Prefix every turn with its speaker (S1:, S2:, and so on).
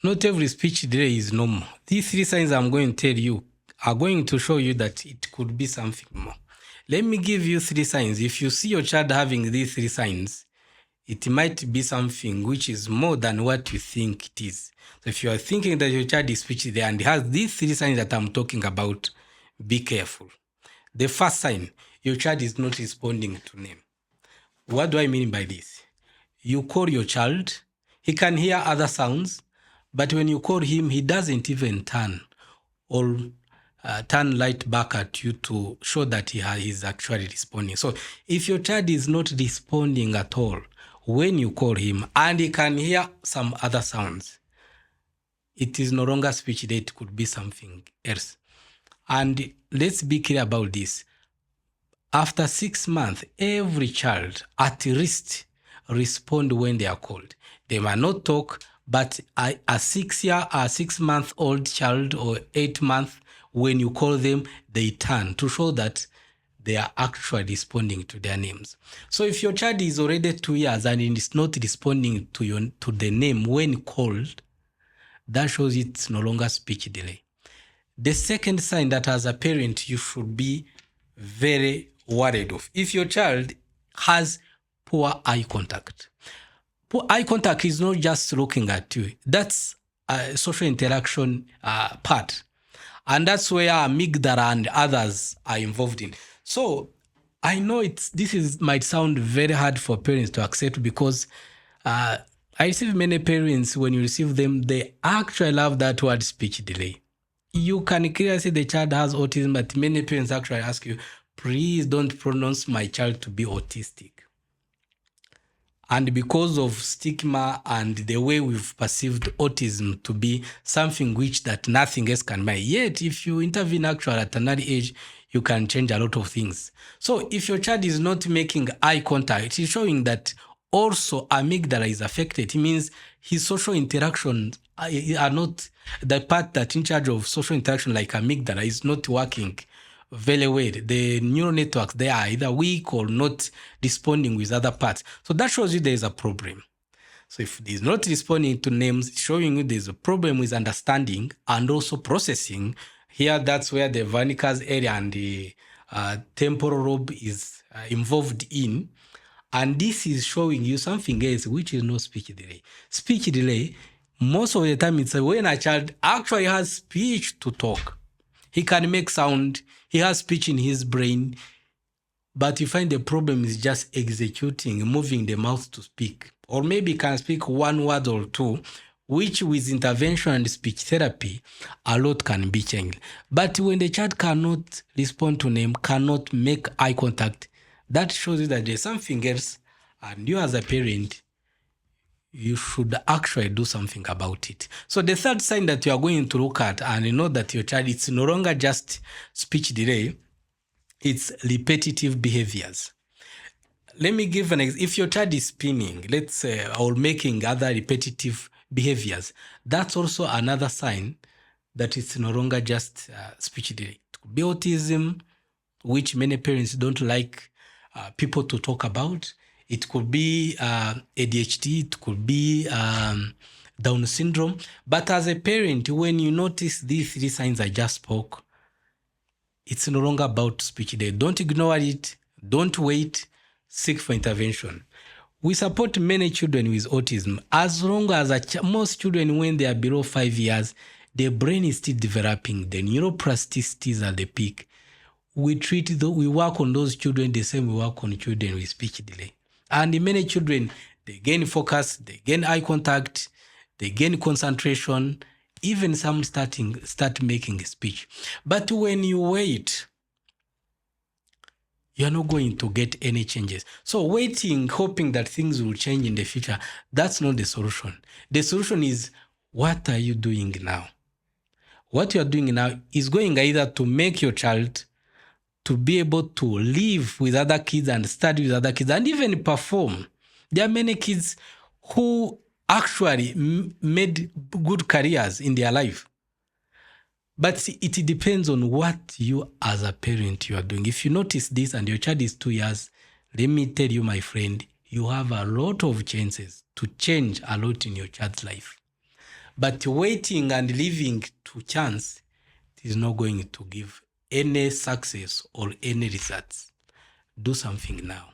S1: Not every speech delay is normal. These 3 signs I'm going to tell you are going to show you that it could be something more. Let me give you 3 signs. If you see your child having these 3 signs, it might be something which is more than what you think it is. So if you are thinking that your child is speech delay and has these 3 signs that I'm talking about, be careful. The first sign, your child is not responding to name. What do I mean by this? You call your child, he can hear other sounds, but when you call him, he doesn't even turn or turn light back at you to show that he is actually responding. So if your child is not responding at all when you call him and he can hear some other sounds, it is no longer speech delay, it could be something else. And let's be clear about this. After 6 months, every child at least respond when they are called. They might not talk, but a 6-month-old child or 8 months, when you call them, they turn to show that they are actually responding to their names. So if your child is already 2 years and is not responding to the name when called, that shows it's no longer speech delay. The second sign that as a parent you should be very worried of, if your child has poor eye contact. Poor eye contact is not just looking at you. That's a social interaction part. And that's where amygdala and others are involved in. So I know might sound very hard for parents to accept, because I receive many parents, when you receive them, they actually love that word speech delay. You can clearly see the child has autism, but many parents actually ask you, please don't pronounce my child to be autistic. And because of stigma and the way we've perceived autism to be something that nothing else can buy, yet if you intervene actually at an early age, you can change a lot of things. So if your child is not making eye contact, it's showing that also amygdala is affected. It means his social interactions are not, the part that in charge of social interaction like amygdala is not working very well. The neural networks, they are either weak or not responding with other parts. So that shows you there is a problem. So if he's not responding to names, it's showing you there's a problem with understanding and also processing. Here, that's where the Wernicke's area and the temporal lobe is involved in. And this is showing you something else, which is no speech delay. Speech delay, most of the time, it's when a child actually has speech to talk. He can make sound, he has speech in his brain, but you find the problem is just executing, moving the mouth to speak. Or maybe can speak one word or two, which with intervention and speech therapy, a lot can be changed. But when the child cannot respond to name, cannot make eye contact, that shows you that there's something else, and you as a parent, you should actually do something about it. So the third sign that you are going to look at and you know that your child, it's no longer just speech delay, it's repetitive behaviors. Let me give an example. If your child is spinning, let's say, or making other repetitive behaviors, that's also another sign that it's no longer just speech delay. It could be autism, which many parents don't like people to talk about. It could be ADHD, it could be Down syndrome. But as a parent, when you notice these 3 signs I just spoke, it's no longer about speech delay. Don't ignore it. Don't wait. Seek for intervention. We support many children with autism. As long as most children, when they are below 5 years, their brain is still developing. The neuroplasticity is at the peak. We work on those children the same we work on children with speech delay. And in many children, they gain focus, they gain eye contact, they gain concentration, even some start making speech. But when you wait, you're not going to get any changes. So waiting, hoping that things will change in the future, that's not the solution. The solution is, what are you doing now? What you're doing now is going either to make your child to be able to live with other kids and study with other kids and even perform. There are many kids who actually made good careers in their life. But it depends on what you as a parent you are doing. If you notice this and your child is 2 years, let me tell you, my friend, you have a lot of chances to change a lot in your child's life. But waiting and leaving to chance is not going to give any success or any results. Do something now.